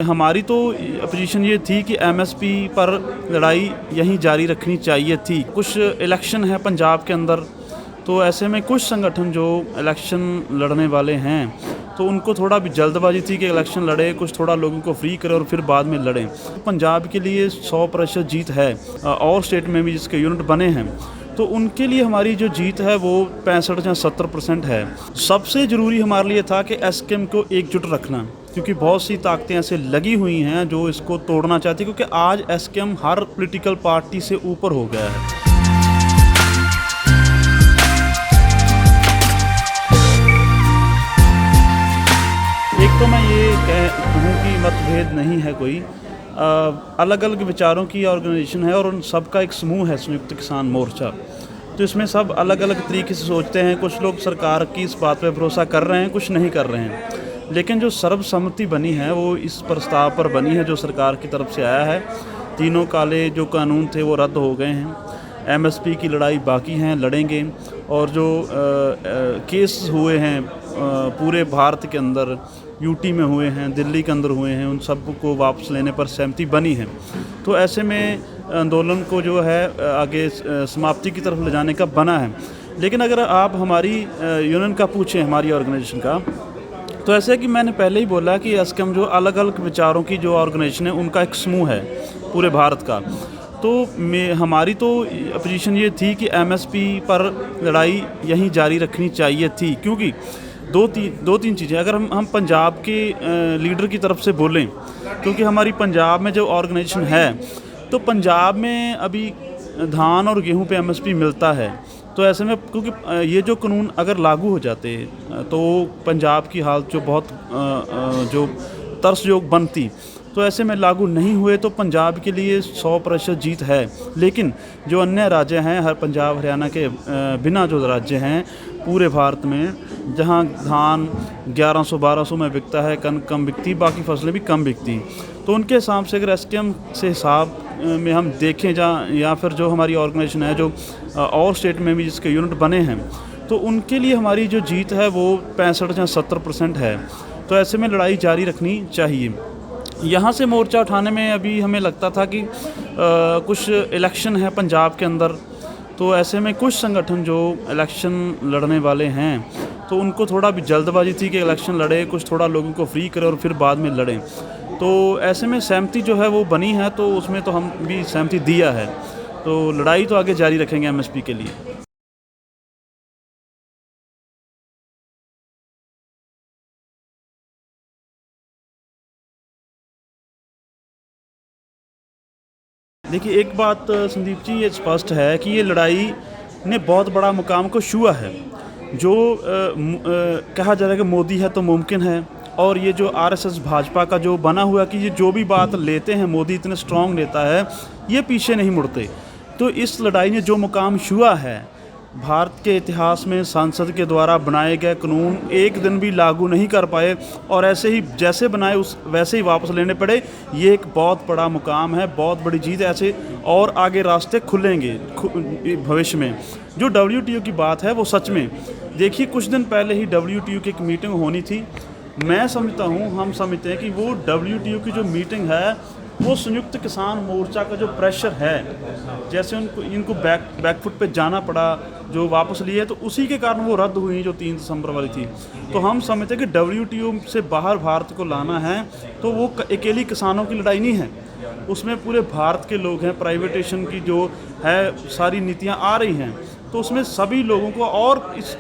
हमारी तो पोजीशन ये थी कि एमएसपी पर लड़ाई यहीं जारी रखनी चाहिए थी। कुछ इलेक्शन है पंजाब के अंदर, तो ऐसे में कुछ संगठन जो इलेक्शन लड़ने वाले हैं तो उनको थोड़ा भी जल्दबाजी थी कि इलेक्शन लड़े, कुछ थोड़ा लोगों को फ्री करें और फिर बाद में लड़ें। पंजाब के लिए 100% जीत है और स्टेट में भी जिसके यूनिट बने हैं तो उनके लिए हमारी जो जीत है वो 65 या 70% है। सबसे ज़रूरी हमारे लिए था कि एसकेएम को एकजुट रखना, क्योंकि बहुत सी ताकतें ऐसे लगी हुई हैं जो इसको तोड़ना चाहती हैं, क्योंकि आज एसकेएम हर पॉलिटिकल पार्टी से ऊपर हो गया है। एक तो मैं ये कहूँ कि मतभेद नहीं है कोई, अलग अलग विचारों की ऑर्गेनाइजेशन है और उन सब का एक समूह है संयुक्त किसान मोर्चा। तो इसमें सब अलग अलग तरीके से सोचते हैं। कुछ लोग सरकार की इस बात पे भरोसा कर रहे हैं, कुछ नहीं कर रहे हैं, लेकिन जो सर्वसम्मति बनी है वो इस प्रस्ताव पर बनी है जो सरकार की तरफ से आया है। तीनों काले जो कानून थे वो रद्द हो गए हैं, एमएसपी की लड़ाई बाकी हैं, लड़ेंगे। और जो केस हुए हैं पूरे भारत के अंदर, यूटी में हुए हैं, दिल्ली के अंदर हुए हैं, उन सब को वापस लेने पर सहमति बनी है। तो ऐसे में आंदोलन को जो है आगे समाप्ति की तरफ ले जाने का बना है। लेकिन अगर आप हमारी यूनियन का पूछें, हमारी ऑर्गेनाइजेशन का, तो ऐसे कि मैंने पहले ही बोला कि एसकेएम जो अलग अलग विचारों की जो ऑर्गेनाइजेशन है उनका एक समूह है पूरे भारत का। तो हमारी तो पोजीशन ये थी कि एमएसपी पर लड़ाई यहीं जारी रखनी चाहिए थी, क्योंकि दो तीन चीज़ें। अगर हम पंजाब के लीडर की तरफ से बोलें, क्योंकि हमारी पंजाब में जो ऑर्गेनाइजेशन है तो पंजाब में अभी धान और गेहूं पे एमएसपी मिलता है। तो ऐसे में क्योंकि ये जो कानून अगर लागू हो जाते तो पंजाब की हालत जो बहुत जो तरसयोग बनती, तो ऐसे में लागू नहीं हुए तो पंजाब के लिए 100% जीत है। लेकिन जो अन्य राज्य हैं, हर पंजाब हरियाणा के बिना जो राज्य हैं पूरे भारत में, जहां धान 1100-1200 में बिकता है, कनक कम बिकती, बाकी फसलें भी कम बिकती, तो उनके हिसाब से अगर एसकेएम से हिसाब में हम देखें या फिर जो हमारी ऑर्गेनाइजेशन है जो और स्टेट में भी जिसके यूनिट बने हैं, तो उनके लिए हमारी जो जीत है वो 65 या 70% है। तो ऐसे में लड़ाई जारी रखनी चाहिए। यहाँ से मोर्चा उठाने में अभी हमें लगता था कि कुछ इलेक्शन है पंजाब के अंदर, तो ऐसे में कुछ संगठन जो इलेक्शन लड़ने वाले हैं तो उनको थोड़ा भी जल्दबाजी थी कि इलेक्शन लड़े, कुछ थोड़ा लोगों को फ्री करें और फिर बाद में लड़ें। तो ऐसे में सहमति जो है वो बनी है, तो उसमें तो हम भी सहमति दिया है। तो लड़ाई तो आगे जारी रखेंगे एमएसपी के लिए। देखिए, एक बात संदीप जी ये स्पष्ट है कि ये लड़ाई ने बहुत बड़ा मुकाम को छुआ है। जो कहा जा रहा है कि मोदी है तो मुमकिन है, और ये जो आरएसएस भाजपा का जो बना हुआ कि ये जो भी बात लेते हैं, मोदी इतने स्ट्रांग नेता है, ये पीछे नहीं मुड़ते। तो इस लड़ाई ने जो मुकाम छुआ है, भारत के इतिहास में संसद के द्वारा बनाए गए कानून एक दिन भी लागू नहीं कर पाए और ऐसे ही जैसे बनाए उस वैसे ही वापस लेने पड़े, ये एक बहुत बड़ा मुकाम है, बहुत बड़ी जीत है। ऐसे और आगे रास्ते खुलेंगे भविष्य में। जो डब्ल्यूटीओ की बात है वो सच में देखिए, कुछ दिन पहले ही डब्ल्यूटीओ की एक मीटिंग होनी थी। मैं समझता हूँ, हम समझते हैं कि वो डब्ल्यूटीओ की जो मीटिंग है वो संयुक्त किसान मोर्चा का जो प्रेशर है, जैसे इनको बैकफुट पे जाना पड़ा, जो वापस लिए, तो उसी के कारण वो रद्द हुई जो 3 दिसंबर वाली थी। तो हम समझते हैं कि डब्ल्यूटीओ से बाहर भारत को लाना है तो वो अकेली किसानों की लड़ाई नहीं है, उसमें पूरे भारत के लोग हैं। प्राइवेटेशन की जो है सारी नीतियाँ आ रही हैं, तो उसमें सभी लोगों को, और इस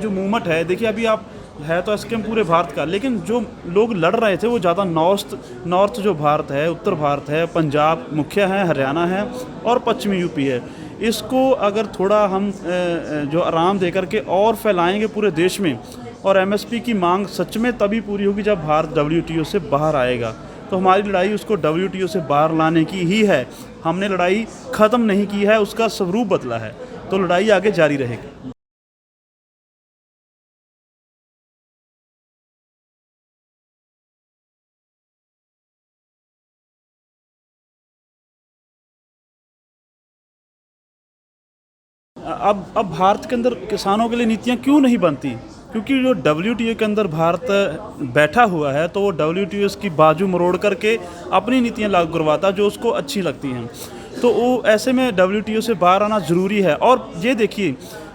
जो मूवमेंट है, देखिए अभी आप है तो एसकेएम पूरे भारत का, लेकिन जो लोग लड़ रहे थे वो ज़्यादा नॉर्थ जो भारत है, उत्तर भारत है, पंजाब मुख्य है, हरियाणा है और पश्चिमी यूपी है। इसको अगर थोड़ा हम जो आराम दे करके और फैलाएंगे पूरे देश में, और एमएसपी की मांग सच में तभी पूरी होगी जब भारत डब्ल्यूटीओ से बाहर आएगा। तो हमारी लड़ाई उसको डब्ल्यूटीओ से बाहर लाने की ही है। हमने लड़ाई ख़त्म नहीं की है, उसका स्वरूप बदला है। तो लड़ाई आगे जारी रहेगी। अब भारत के अंदर किसानों के लिए नीतियाँ क्यों नहीं बनती? क्योंकि जो डब्ल्यूटीओ के अंदर भारत बैठा हुआ है तो वो डब्ल्यूटीओ की बाजू मरोड़ करके अपनी नीतियाँ लागू करवाता है जो उसको अच्छी लगती हैं। तो वो ऐसे में डब्ल्यूटीओ से बाहर आना ज़रूरी है। और ये देखिए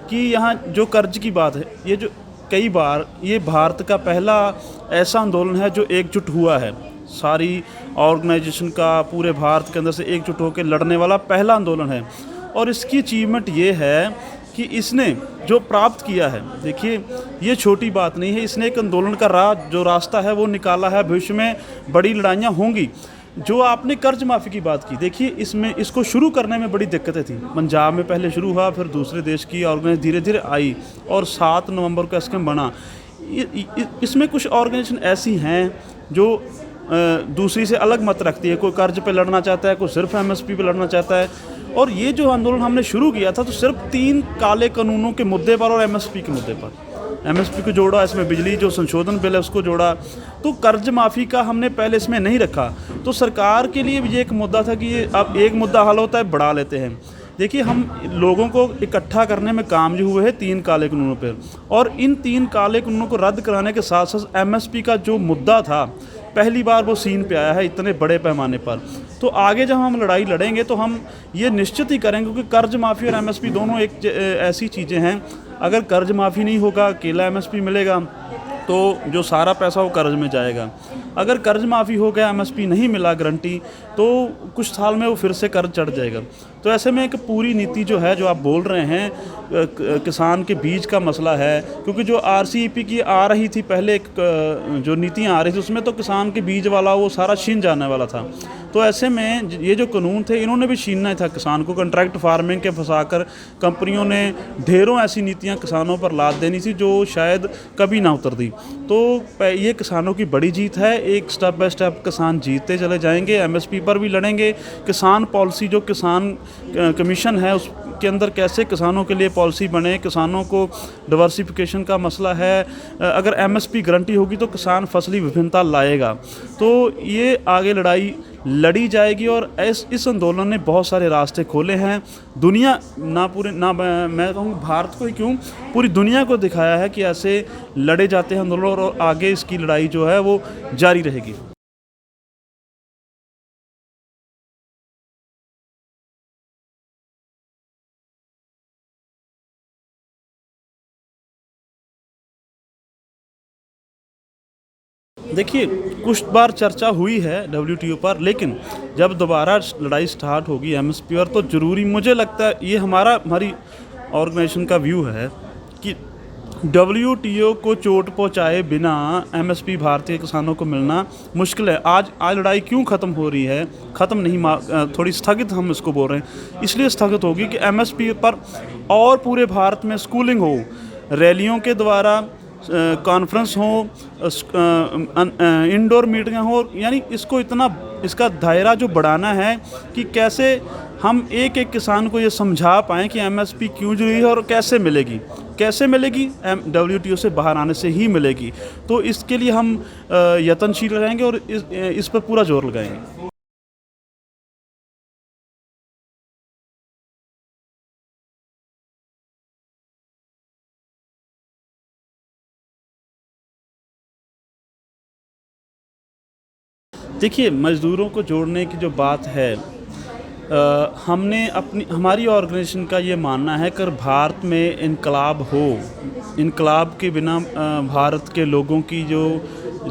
कि यहाँ जो कर्ज की बात है, ये जो कई बार ये भारत का पहला ऐसा आंदोलन है जो एकजुट हुआ है, सारी ऑर्गेनाइजेशन का पूरे भारत के अंदर से एकजुट होकर लड़ने वाला पहला आंदोलन है। और इसकी अचीवमेंट ये है कि इसने जो प्राप्त किया है, देखिए ये छोटी बात नहीं है, इसने एक आंदोलन का जो रास्ता है वो निकाला है। भविष्य में बड़ी लड़ाइयाँ होंगी। जो आपने कर्ज माफ़ी की बात की, देखिए इसमें इसको शुरू करने में बड़ी दिक्कतें थी। पंजाब में पहले शुरू हुआ, फिर दूसरे देश की ऑर्गेनाइजेशन धीरे धीरे आई और 7 नवंबर को स्कीम बना। इसमें कुछ ऑर्गेनाइजेशन ऐसी हैं जो दूसरी से अलग मत रखती है। कोई कर्ज पे लड़ना चाहता है, कोई सिर्फ एमएसपी पे लड़ना चाहता है। और ये जो आंदोलन हमने शुरू किया था तो सिर्फ 3 काले कानूनों के मुद्दे पर और एमएसपी के मुद्दे पर, एमएसपी को जोड़ा, इसमें बिजली जो संशोधन बिल है उसको जोड़ा। तो कर्ज माफ़ी का हमने पहले इसमें नहीं रखा। तो सरकार के लिए भी ये एक मुद्दा था कि ये अब एक मुद्दा हल होता है, बढ़ा लेते हैं। देखिए हम लोगों को इकट्ठा करने में कामयाब हुए हैं 3 काले कानूनों पर, और इन 3 काले कानूनों को रद्द कराने के साथ साथ एमएसपी का जो मुद्दा था पहली बार वो सीन पे आया है इतने बड़े पैमाने पर। तो आगे जब हम लड़ाई लड़ेंगे तो हम ये निश्चित ही करेंगे, क्योंकि कर्ज माफ़ी और एमएसपी दोनों एक ऐसी चीज़ें हैं। अगर कर्ज माफ़ी नहीं होगा, अकेला एमएसपी मिलेगा तो जो सारा पैसा वो कर्ज में जाएगा। अगर कर्ज माफ़ी हो गया, एमएसपी नहीं मिला गारंटी, तो कुछ साल में वो फिर से कर्ज चढ़ जाएगा। तो ऐसे में एक पूरी नीति जो है, जो आप बोल रहे हैं किसान के बीज का मसला है, क्योंकि जो आरसीईपी की आ रही थी पहले, एक जो नीतियाँ आ रही थी उसमें तो किसान के बीज वाला वो सारा छीन जाने वाला था। तो ऐसे में ये जो कानून थे इन्होंने भी छीनना ही था किसान को। कॉन्ट्रैक्ट फार्मिंग के फंसाकर कंपनियों ने ढेरों ऐसी नीतियाँ किसानों पर लाद देनी थी जो शायद कभी ना उतर दी। तो ये किसानों की बड़ी जीत है। एक स्टेप बाय स्टेप किसान जीतते चले जाएंगे, एमएसपी पर भी लड़ेंगे। किसान पॉलिसी जो किसान कमीशन है उसके अंदर कैसे किसानों के लिए पॉलिसी बने, किसानों को डिवर्सिफिकेशन का मसला है। अगर एमएसपी गारंटी होगी तो किसान फसली विभिन्नता लाएगा। तो ये आगे लड़ाई लड़ी जाएगी और इस आंदोलन ने बहुत सारे रास्ते खोले हैं। दुनिया मैं कहूँ भारत को ही क्यों, पूरी दुनिया को दिखाया है कि ऐसे लड़े जाते हैं आंदोलन, और आगे इसकी लड़ाई जो है वो जारी रहेगी। देखिए कुछ बार चर्चा हुई है डब्ल्यूटीओ पर, लेकिन जब दोबारा लड़ाई स्टार्ट होगी एमएसपी पर तो ज़रूरी, मुझे लगता है ये हमारी ऑर्गेनाइजेशन का व्यू है कि डब्ल्यूटीओ को चोट पहुंचाए बिना एमएसपी भारतीय किसानों को मिलना मुश्किल है। आज लड़ाई क्यों ख़त्म हो रही है, ख़त्म नहीं, थोड़ी स्थगित हम इसको बोल रहे हैं, इसलिए स्थगित होगी कि एमएसपी पर और पूरे भारत में स्कूलिंग हो, रैलियों के द्वारा कॉन्फ्रेंस हो, इंडोर मीटिंग हो, यानी इसको इतना, इसका दायरा जो बढ़ाना है कि कैसे हम एक एक किसान को ये समझा पाएँ कि एमएसपी क्यों जरूरी है और कैसे मिलेगी डब्ल्यूटीओ से बाहर आने से ही मिलेगी। तो इसके लिए हम यत्नशील रहेंगे और इस पर पूरा जोर लगाएंगे। देखिए मज़दूरों को जोड़ने की जो बात है, हमारी ऑर्गेनाइजेशन का ये मानना है कि भारत में इनकलाब हो, इनकलाब के बिना भारत के लोगों की जो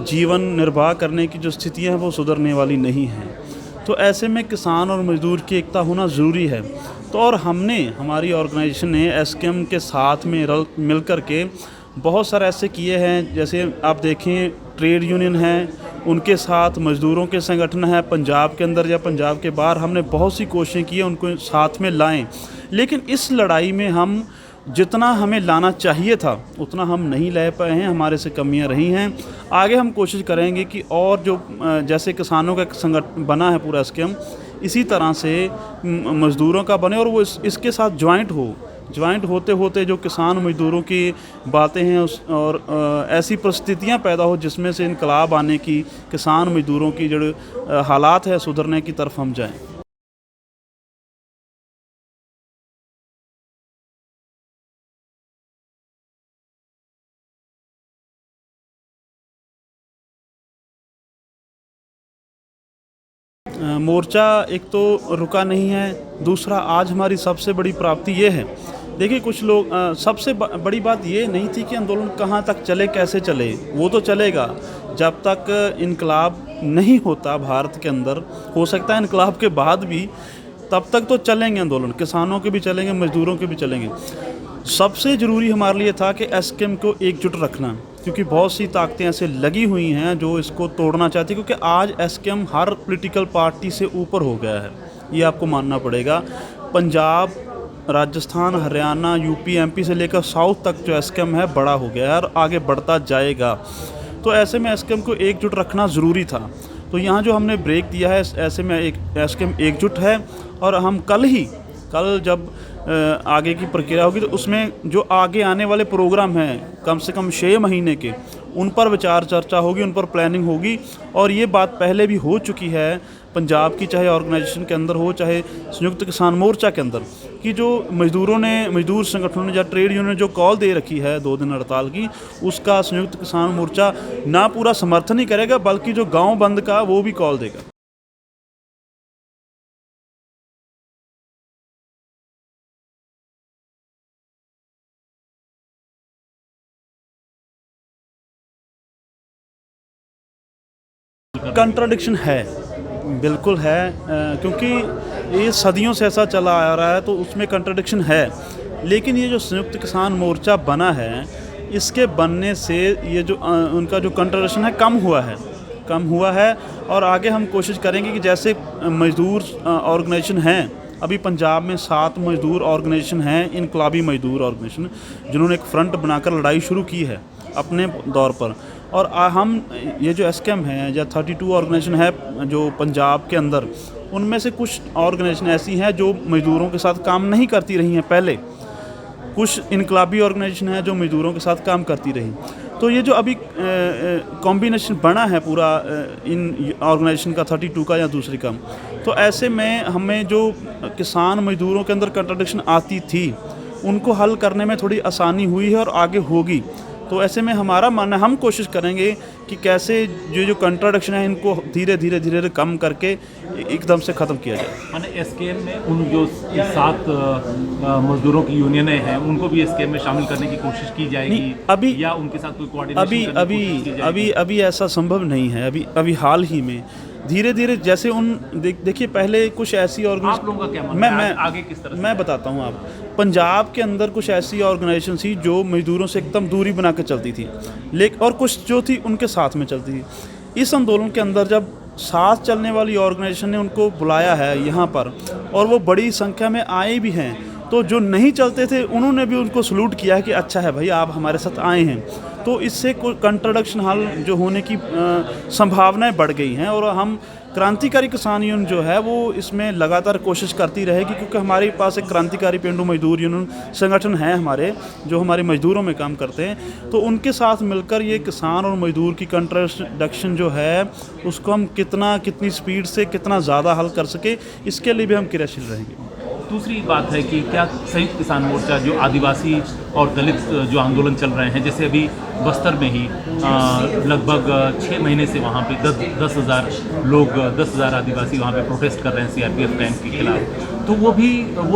जीवन निर्वाह करने की जो स्थितियाँ हैं वो सुधरने वाली नहीं हैं। तो ऐसे में किसान और मज़दूर की एकता होना ज़रूरी है। तो और हमारी ऑर्गेनाइजेशन ने एसकेएम के साथ में मिल कर के बहुत सारे ऐसे किए हैं, जैसे आप देखें ट्रेड यूनियन हैं, उनके साथ मज़दूरों के संगठन हैं पंजाब के अंदर या पंजाब के बाहर, हमने बहुत सी कोशिशें की हैं उनको साथ में लाएं। लेकिन इस लड़ाई में हम जितना हमें लाना चाहिए था उतना हम नहीं ले पाए हैं, हमारे से कमियां रही हैं। आगे हम कोशिश करेंगे कि और जो जैसे किसानों का एक संगठन बना है पूरा स्कीम, इसी तरह से मज़दूरों का बने और वो इसके साथ ज्वाइंट होते होते जो किसान मज़दूरों की बातें हैं और ऐसी परिस्थितियां पैदा हो जिसमें से इनकलाब आने की, किसान मज़दूरों की जो हालात है सुधरने की तरफ हम जाएं। मोर्चा एक तो रुका नहीं है, दूसरा आज हमारी सबसे बड़ी प्राप्ति ये है। देखिए कुछ लोग सबसे बड़ी बात ये नहीं थी कि आंदोलन कहाँ तक चले, कैसे चले, वो तो चलेगा जब तक इनकलाब नहीं होता भारत के अंदर। हो सकता है इनकलाब के बाद भी, तब तक तो चलेंगे आंदोलन, किसानों के भी चलेंगे, मजदूरों के भी चलेंगे। सबसे ज़रूरी हमारे लिए था कि एसकेएम को एकजुट रखना, क्योंकि बहुत सी ताकतें ऐसे लगी हुई हैं जो इसको तोड़ना चाहती है, क्योंकि आज एसकेएम हर पॉलिटिकल पार्टी से ऊपर हो गया है, ये आपको मानना पड़ेगा। पंजाब, राजस्थान, हरियाणा, यूपी, एमपी से लेकर साउथ तक जो एसकेएम है बड़ा हो गया है और आगे बढ़ता जाएगा। तो ऐसे में एसकेएम को एकजुट रखना ज़रूरी था। तो यहाँ जो हमने ब्रेक दिया है, ऐसे में एसकेएम एकजुट है और हम कल जब आगे की प्रक्रिया होगी तो उसमें जो आगे आने वाले प्रोग्राम हैं कम से कम 6 महीने के, उन पर विचार चर्चा होगी, उन पर प्लानिंग होगी। और ये बात पहले भी हो चुकी है पंजाब की, चाहे ऑर्गेनाइजेशन के अंदर हो, चाहे संयुक्त किसान मोर्चा के अंदर, कि जो मजदूर संगठनों ने या ट्रेड यूनियन ने जो कॉल दे रखी है 2 दिन हड़ताल की, उसका संयुक्त किसान मोर्चा ना पूरा समर्थन ही करेगा, बल्कि जो गाँव बंद का वो भी कॉल देगा। कंट्राडिक्शन है, बिल्कुल है, क्योंकि ये सदियों से ऐसा चला आ रहा है, तो उसमें कंट्राडिक्शन है। लेकिन ये जो संयुक्त किसान मोर्चा बना है, इसके बनने से ये जो उनका जो कंट्राडिक्शन है कम हुआ है। और आगे हम कोशिश करेंगे कि जैसे मजदूर ऑर्गेनाइजेशन हैं, अभी पंजाब में 7 मजदूर ऑर्गेनाइजेशन हैं, इनकलाबी मजदूर ऑर्गेनाइजेशन, जिन्होंने एक फ्रंट बनाकर लड़ाई शुरू की है अपने दौर पर। और हम ये जो एसकेएम है या 32 ऑर्गेनाइजेशन है जो पंजाब के अंदर, उनमें से कुछ ऑर्गेनाइजेशन ऐसी हैं जो मजदूरों के साथ काम नहीं करती रही हैं पहले, कुछ इनकलाबी ऑर्गेनाइजेशन है जो मजदूरों के साथ काम करती रही। तो ये जो अभी कॉम्बिनेशन बना है पूरा इन ऑर्गेनाइजेशन का, 32 का या दूसरी का, तो ऐसे में हमें जो किसान मजदूरों के अंदर कंट्राडिक्शन आती थी, उनको हल करने में थोड़ी आसानी हुई है और आगे होगी। तो ऐसे में हमारा मानना, हम कोशिश करेंगे कि कैसे जो कंट्राडिक्शन है इनको धीरे धीरे कम करके एकदम से ख़त्म किया जाए। माने एसकेएम में उन जो 7 मजदूरों की यूनियनें हैं, उनको भी एसकेएम में शामिल करने की कोशिश की जाएगी अभी, या उनके साथ कोई कोऑर्डिनेशन अभी ऐसा संभव नहीं है। अभी हाल ही में धीरे धीरे, जैसे देखिए पहले कुछ ऐसी आप लोगों का क्या मानना है, आगे किस तरह से? मैं बताता हूँ आप, पंजाब के अंदर कुछ ऐसी ऑर्गेनाइजेशन थी जो मजदूरों से एकदम दूरी बना के चलती थी, लेकिन और कुछ जो थी उनके साथ में चलती थी। इस आंदोलन के अंदर जब साथ चलने वाली ऑर्गेनाइजेशन ने उनको बुलाया है यहाँ पर, और वो बड़ी संख्या में आए भी हैं, तो जो नहीं चलते थे उन्होंने भी उनको सलूट किया कि अच्छा है भाई, आप हमारे साथ आए हैं। तो इससे कोई कंट्राडिक्शन हल जो होने की संभावनाएं बढ़ गई हैं। और हम क्रांतिकारी किसान यूनियन जो है वो इसमें लगातार कोशिश करती रहेगी, क्योंकि हमारे पास एक क्रांतिकारी पेंडू मजदूर यूनियन संगठन है हमारे, जो हमारे मजदूरों में काम करते हैं। तो उनके साथ मिलकर ये किसान और मजदूर की कंट्राडिक्शन जो है उसको हम कितनी स्पीड से कितना ज़्यादा हल कर सके, इसके लिए भी हम क्रियाशील रहेंगे। दूसरी बात है कि क्या संयुक्त किसान मोर्चा जो आदिवासी और दलित जो आंदोलन चल रहे हैं, जैसे अभी बस्तर में ही लगभग 6 महीने से वहाँ पे 10,000 आदिवासी वहाँ पे प्रोटेस्ट कर रहे हैं सीआरपीएफ कैंप के खिलाफ, तो वो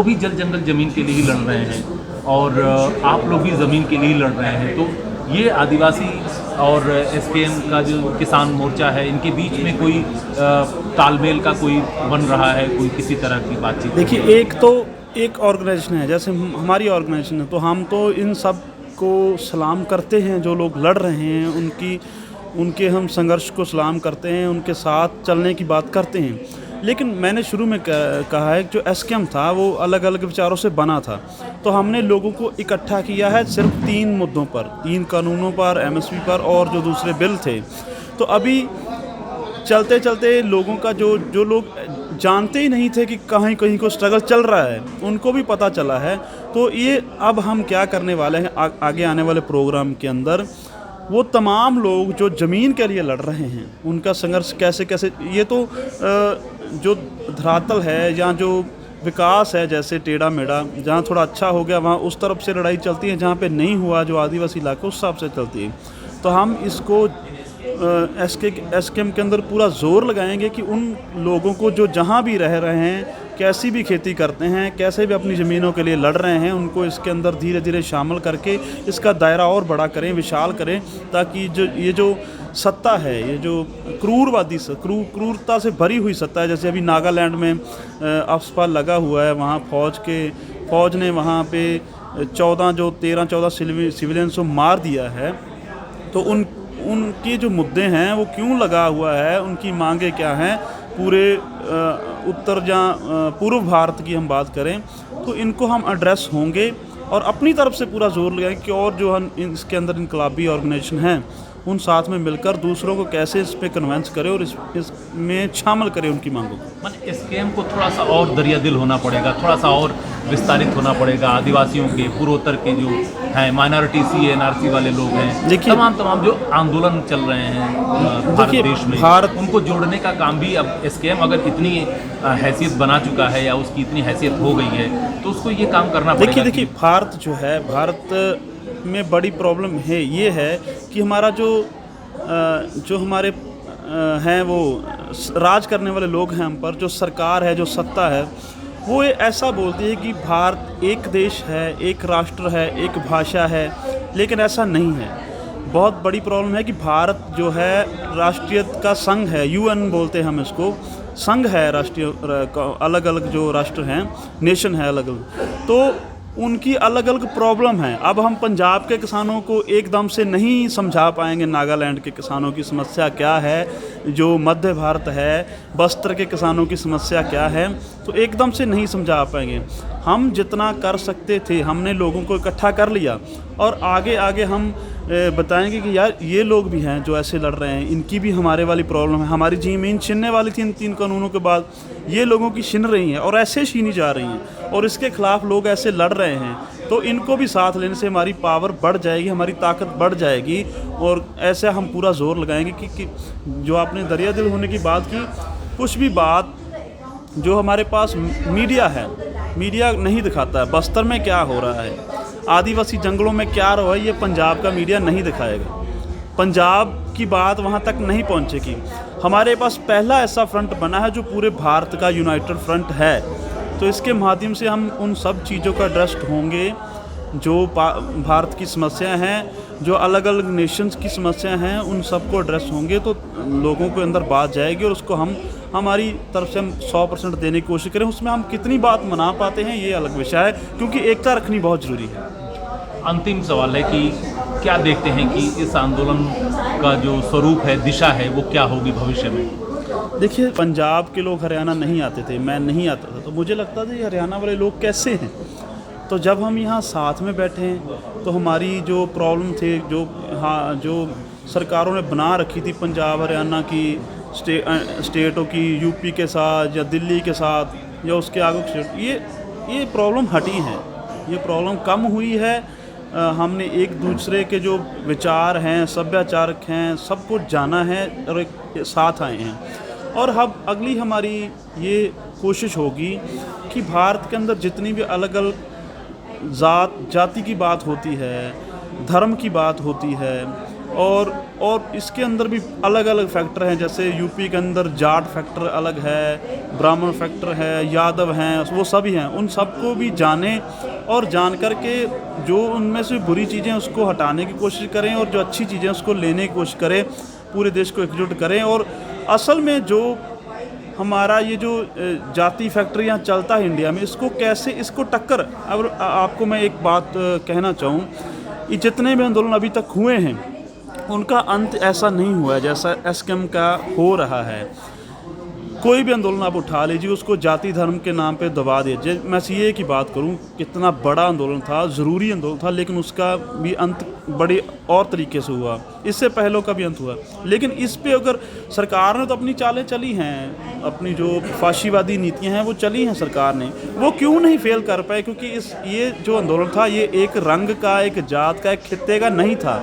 भी जल जंगल ज़मीन के लिए ही लड़ रहे हैं और आप लोग भी ज़मीन के लिए ही लड़ रहे हैं। तो ये आदिवासी और एसकेएम का जो किसान मोर्चा है, इनके बीच में कोई तालमेल का कोई बन रहा है, कोई किसी तरह की बातचीत? देखिए, एक ऑर्गेनाइजेशन है, जैसे हमारी ऑर्गेनाइजेशन है, तो हम तो इन सब को सलाम करते हैं, जो लोग लड़ रहे हैं उनके हम संघर्ष को सलाम करते हैं, उनके साथ चलने की बात करते हैं। लेकिन मैंने शुरू में कहा है कि जो एसकेएम था वो अलग अलग विचारों से बना था, तो हमने लोगों को इकट्ठा किया है सिर्फ 3 मुद्दों पर, 3 कानूनों पर, एमएसपी पर और जो दूसरे बिल थे। तो अभी चलते चलते लोगों का जो लोग जानते ही नहीं थे कि कहीं को स्ट्रगल चल रहा है, उनको भी पता चला है। तो ये अब हम क्या करने वाले हैं आगे आने वाले प्रोग्राम के अंदर, वो तमाम लोग जो ज़मीन के लिए लड़ रहे हैं उनका संघर्ष कैसे ये तो जो धरातल है या जो विकास है, जैसे टेढ़ा मेढ़ा जहाँ थोड़ा अच्छा हो गया वहाँ उस तरफ से लड़ाई चलती है, जहाँ पे नहीं हुआ जो आदिवासी इलाके उस हिसाब से चलती है। तो हम इसको एसकेएम के अंदर पूरा जोर लगाएंगे कि उन लोगों को जो जहाँ भी रह रहे हैं, कैसी भी खेती करते हैं, कैसे भी अपनी ज़मीनों के लिए लड़ रहे हैं, उनको इसके अंदर धीरे धीरे शामिल करके इसका दायरा और बड़ा करें, विशाल करें, ताकि जो सत्ता है, ये जो क्रूरवादी क्रूरता से भरी हुई सत्ता है, जैसे अभी नागालैंड में अफस्पा लगा हुआ है, वहाँ फ़ौज ने वहाँ पे 13-14 सिविलियंस को मार दिया है। तो उनके जो मुद्दे हैं वो क्यों लगा हुआ है, उनकी मांगे क्या हैं, पूरे पूर्व भारत की हम बात करें तो इनको हम एड्रेस होंगे और अपनी तरफ से पूरा जोर लगाएंगे कि और जो हम इसके अंदर इनकलाबी ऑर्गेनाइजेशन हैं उन साथ में मिलकर दूसरों को कैसे इस पे कन्वेंस करें और इसमें शामिल करें उनकी मांगों को। मान एसकेएम को थोड़ा सा और दरिया दिल होना पड़ेगा, थोड़ा सा और विस्तारित होना पड़ेगा। आदिवासियों के, पूर्वोत्तर के जो हैं, माइनॉरिटी एनआरसी वाले लोग हैं, देखिए तमाम जो आंदोलन चल रहे हैं भारत देश में, उनको जोड़ने का काम भी अब एसकेएम अगर इतनी हैसियत बना चुका है या उसकी इतनी हैसियत हो गई है तो उसको ये काम करना पड़ेगा। देखिए भारत जो है, भारत में बड़ी प्रॉब्लम है ये है कि हमारा जो हमारे हैं वो राज करने वाले लोग हैं हम पर, जो सरकार है, जो सत्ता है, वो ऐसा बोलती है कि भारत एक देश है, एक राष्ट्र है, एक भाषा है, लेकिन ऐसा नहीं है। बहुत बड़ी प्रॉब्लम है कि भारत जो है राष्ट्रीयता का संघ है, यूएन बोलते हैं हम इसको, संघ है राष्ट्रीय, अलग अलग जो राष्ट्र हैं, नेशन है अलग अलग, तो उनकी अलग अलग प्रॉब्लम है। अब हम पंजाब के किसानों को एकदम से नहीं समझा पाएंगे नागालैंड के किसानों की समस्या क्या है, जो मध्य भारत है बस्तर के किसानों की समस्या क्या है, तो एकदम से नहीं समझा पाएंगे। हम जितना कर सकते थे हमने लोगों को इकट्ठा कर लिया और आगे आगे हम बताएंगे कि यार ये लोग भी हैं जो ऐसे लड़ रहे हैं, इनकी भी हमारे वाली प्रॉब्लम है, हमारी ज़मीन छीनने वाली थी इन 3 कानूनों के बाद, ये लोगों की छीन रही हैं और ऐसे छीनी जा रही हैं और इसके ख़िलाफ़ लोग ऐसे लड़ रहे हैं, तो इनको भी साथ लेने से हमारी पावर बढ़ जाएगी, हमारी ताकत बढ़ जाएगी। और ऐसे हम पूरा जोर लगाएंगे कि जो आपने दरिया दिल होने की बात की, कुछ भी बात जो हमारे पास मीडिया है, मीडिया नहीं दिखाता है, बस्तर में क्या हो रहा है, आदिवासी जंगलों में क्या रहा है, ये पंजाब का मीडिया नहीं दिखाएगा, पंजाब की बात वहाँ तक नहीं पहुँचेगी। हमारे पास पहला ऐसा फ्रंट बना है जो पूरे भारत का यूनाइटेड फ्रंट है, तो इसके माध्यम से हम उन सब चीज़ों का एड्रेस होंगे जो भारत की समस्या हैं, जो अलग अलग नेशंस की समस्या हैं, उन सबको एड्रेस होंगे तो लोगों के अंदर बात जाएगी और उसको हम हमारी तरफ से हम 100% देने की कोशिश करें। उसमें हम कितनी बात मना पाते हैं ये अलग विषय है, क्योंकि एकता रखनी बहुत ज़रूरी है। अंतिम सवाल है कि क्या देखते हैं कि इस आंदोलन का जो स्वरूप है, दिशा है, वो क्या होगी भविष्य में? देखिए, पंजाब के लोग हरियाणा नहीं आते थे, मैं नहीं आता था, तो मुझे लगता था ये हरियाणा वाले लोग कैसे हैं। तो जब हम यहाँ साथ में बैठे हैं तो हमारी जो प्रॉब्लम थे, जो सरकारों ने बना रखी थी पंजाब हरियाणा की स्टेटों की, यूपी के साथ या दिल्ली के साथ या उसके आगे स्टेट, ये प्रॉब्लम हटी है, ये प्रॉब्लम कम हुई है। हमने एक दूसरे के जो विचार हैं, सभ्याचारक हैं, सबको जाना है और एक साथ आए हैं। और अब अगली हमारी ये कोशिश होगी कि भारत के अंदर जितनी भी अलग अलग जाति की बात होती है, धर्म की बात होती है, और इसके अंदर भी अलग अलग फैक्टर हैं, जैसे यूपी के अंदर जाट फैक्टर अलग है, ब्राह्मण फैक्टर है, यादव हैं, वो सभी हैं, उन सबको भी जाने और जान कर के जो उनमें से बुरी चीज़ें उसको हटाने की कोशिश करें और जो अच्छी चीज़ें उसको लेने की कोशिश करें, पूरे देश को एकजुट करें। और असल में जो हमारा ये जो जाति फैक्टर यहाँ चलता है इंडिया में, इसको कैसे, इसको टक्कर। अब आपको मैं एक बात कहना चाहूँ, ये जितने भी आंदोलन अभी तक हुए हैं उनका अंत ऐसा नहीं हुआ है जैसा एसकेएम का हो रहा है। कोई भी आंदोलन आप उठा लीजिए, उसको जाति धर्म के नाम पे दबा दिया। मैं सीए की बात करूं, कितना बड़ा आंदोलन था, ज़रूरी आंदोलन था, लेकिन उसका भी अंत बड़े और तरीके से हुआ, इससे पहलों का भी अंत हुआ। लेकिन इस पे अगर सरकार ने तो अपनी चालें चली हैं, अपनी जो फाशीवादी नीतियां हैं वो चली हैं सरकार ने, वो क्यों नहीं फेल कर पाए? क्योंकि ये जो आंदोलन था ये एक रंग का, एक जात का, एक खित्ते का नहीं था,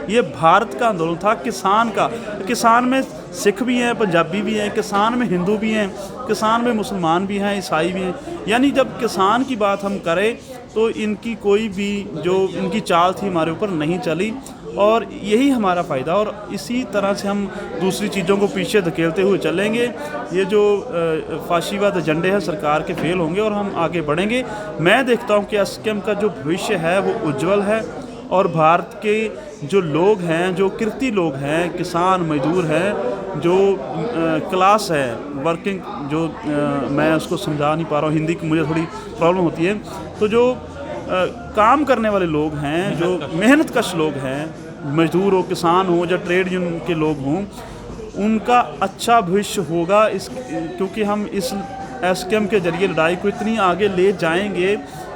ये भारत का आंदोलन था, किसान का। किसान में सिख भी हैं, पंजाबी भी हैं, किसान में हिंदू भी हैं, किसान में मुसलमान भी हैं, ईसाई भी हैं। यानी जब किसान की बात हम करें तो इनकी कोई भी जो इनकी चाल थी हमारे ऊपर नहीं चली। और यही हमारा फ़ायदा, और इसी तरह से हम दूसरी चीज़ों को पीछे धकेलते हुए चलेंगे। ये जो फाशीवाद एजेंडे हैं सरकार के फेल होंगे और हम आगे बढ़ेंगे। मैं देखता हूँ कि एसकेएम का जो भविष्य है वो उज्जवल है, और भारत के जो लोग हैं, जो किरती लोग हैं, किसान मजदूर हैं, जो क्लास है वर्किंग, जो मैं उसको समझा नहीं पा रहा हूँ, हिंदी की मुझे थोड़ी प्रॉब्लम होती है, तो जो काम करने वाले लोग हैं, जो मेहनतकश लोग हैं, मजदूर हो, किसान हो, या ट्रेड यूनियन के लोग हों, उनका अच्छा भविष्य होगा। इस क्योंकि हम इस एसकेएम के जरिए लड़ाई को इतनी आगे ले जाएंगे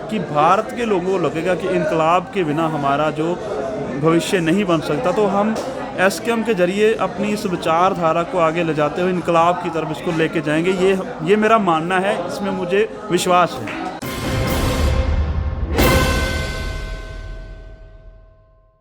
कि भारत के लोगों को लगेगा कि इनकलाब के बिना हमारा जो भविष्य नहीं बन सकता। तो हम एसकेएम के जरिए अपनी इस विचारधारा को आगे ले जाते हुए इनकलाब की तरफ इसको लेके जाएंगे। ये मेरा मानना है, इसमें मुझे विश्वास है।